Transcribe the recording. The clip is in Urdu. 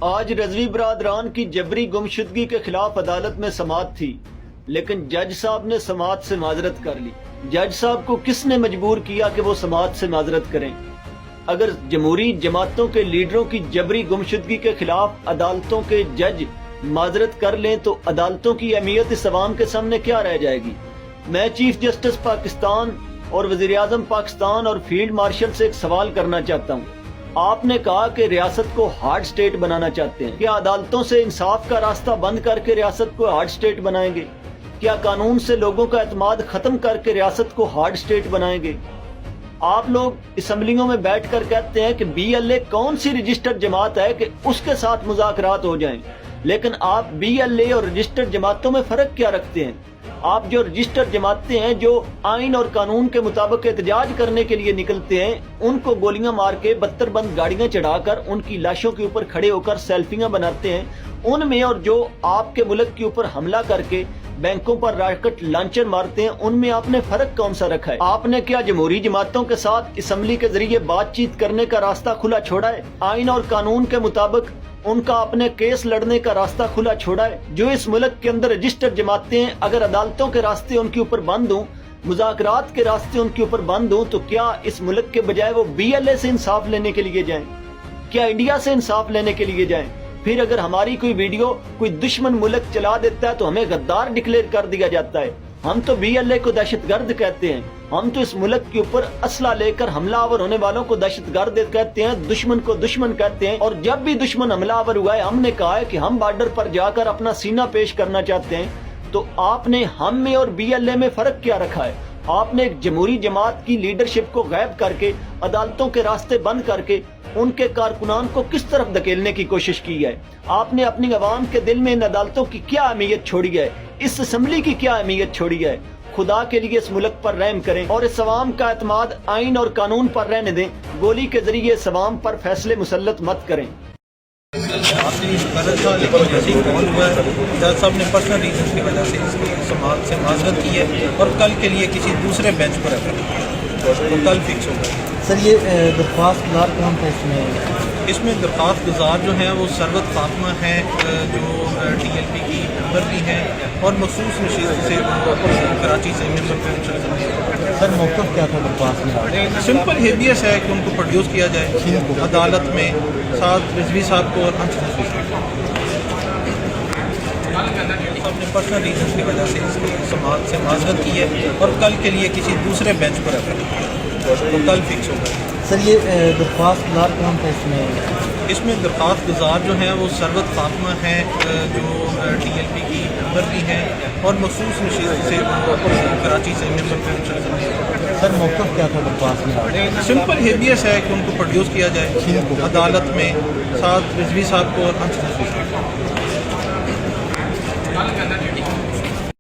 آج رضوی برادران کی جبری گمشدگی کے خلاف عدالت میں سماعت تھی، لیکن جج صاحب نے سماعت سے معذرت کر لی۔ جج صاحب کو کس نے مجبور کیا کہ وہ سماعت سے معذرت کریں؟ اگر جمہوری جماعتوں کے لیڈروں کی جبری گمشدگی کے خلاف عدالتوں کے جج معذرت کر لیں تو عدالتوں کی اہمیت اس عوام کے سامنے کیا رہ جائے گی؟ میں چیف جسٹس پاکستان اور وزیر اعظم پاکستان اور فیلڈ مارشل سے ایک سوال کرنا چاہتا ہوں۔ آپ نے کہا کہ ریاست کو ہارڈ سٹیٹ بنانا چاہتے ہیں۔ کیا عدالتوں سے انصاف کا راستہ بند کر کے ریاست کو ہارڈ سٹیٹ بنائیں گے؟ کیا قانون سے لوگوں کا اعتماد ختم کر کے ریاست کو ہارڈ سٹیٹ بنائیں گے؟ آپ لوگ اسمبلیوں میں بیٹھ کر کہتے ہیں کہ بی ایل اے کون سی رجسٹرڈ جماعت ہے کہ اس کے ساتھ مذاکرات ہو جائیں، لیکن آپ بی ایل اے اور رجسٹرڈ جماعتوں میں فرق کیا رکھتے ہیں؟ آپ جو رجسٹرڈ جماعتیں ہیں جو آئین اور قانون کے مطابق احتجاج کرنے کے لیے نکلتے ہیں، ان کو گولیاں مار کے بتر بند گاڑیاں چڑھا کر ان کی لاشوں کے اوپر کھڑے ہو کر سیلفیاں بناتے ہیں، ان میں اور جو آپ کے ملک کے اوپر حملہ کر کے بینکوں پر راکٹ لانچر مارتے ہیں، ان میں آپ نے فرق کون سا رکھا ہے؟ آپ نے کیا جمہوری جماعتوں کے ساتھ اسمبلی کے ذریعے بات چیت کرنے کا راستہ کھلا چھوڑا ہے؟ آئین اور قانون کے مطابق ان کا اپنے کیس لڑنے کا راستہ کھلا چھوڑا ہے؟ جو اس ملک کے اندر رجسٹرڈ جماعتیں ہیں، اگر عدالتوں کے راستے ان کے اوپر بند ہوں، مذاکرات کے راستے ان کے اوپر بند ہوں، تو کیا اس ملک کے بجائے وہ بی ایل اے سے انصاف لینے کے لیے جائیں؟ کیا انڈیا سے انصاف لینے کے لیے جائیں؟ پھر اگر ہماری کوئی ویڈیو کوئی دشمن ملک چلا دیتا ہے تو ہمیں غدار ڈکلیئر کر دیا جاتا ہے۔ ہم تو بی ایل اے کو دہشت گرد کہتے ہیں۔ ہم تو اس ملک کے اوپر اسلحہ لے کر حملہ آور ہونے والوں کو دہشت گرد کہتے ہیں، دشمن کو دشمن کہتے ہیں۔ اور جب بھی دشمن حملہ آور ہوا ہے، ہم نے کہا ہے کہ ہم بارڈر پر جا کر اپنا سینہ پیش کرنا چاہتے ہیں۔ تو آپ نے ہم میں اور بی ایل اے میں فرق کیا رکھا ہے؟ آپ نے ایک جمہوری جماعت کی لیڈرشپ کو غائب کر کے، عدالتوں کے راستے بند کر کے ان کے کارکنان کو کس طرف دھکیلنے کی کوشش کی ہے؟ آپ نے اپنی عوام کے دل میں ان عدالتوں کی کیا اہمیت چھوڑی ہے؟ اس اسمبلی کی کیا اہمیت چھوڑی ہے؟ خدا کے لیے اس ملک پر رحم کریں اور اس عوام کا اعتماد آئین اور قانون پر رہنے دیں۔ گولی کے ذریعے اس عوام پر فیصلے مسلط مت کریں۔ آپ نے مقرر تھا، لیکن جیسے ہی کال ہوا ہے جج صاحب نے پرسنل ریزنس کی وجہ سے اس کی سماعت سے معذرت کی ہے اور کل کے لیے کسی دوسرے بینچ پر رکھا ہے، تو کل فکس ہوگا۔ سر یہ درخواست گزار کون تھا اس میں درخواست گزار جو ہیں وہ ثروت فاطمہ ہیں، جو ٹی ایل پی کی ممبر بھی ہیں اور مخصوص نشست سے کراچی سے سر موقف کیا تھا درخواست میں؟ سمپل ہیبیس ہے کہ ان کو پروڈیوس کیا جائے عدالت میں، ساتھ رضوی صاحب کو اور اپنے پرسنل ریزنس کی وجہ سے اس کی سماعت سے معذرت کی ہے اور کل کے لیے کسی دوسرے بینچ پر رکھا ہے، تو کل فکس ہوگا۔ سر یہ درخواست گزار کون تھا اس میں درخواست گزار جو ہیں وہ ثروت فاطمہ ہیں، جو ٹی ایل پی کی ممبر بھی ہیں اور مخصوص نشست سے کراچی سے سر موقف کیا تھا درخواست میں؟ سمپل ہیبیس ہے کہ ان کو پروڈیوس کیا جائے عدالت میں، ساتھ رضوی صاحب کو اور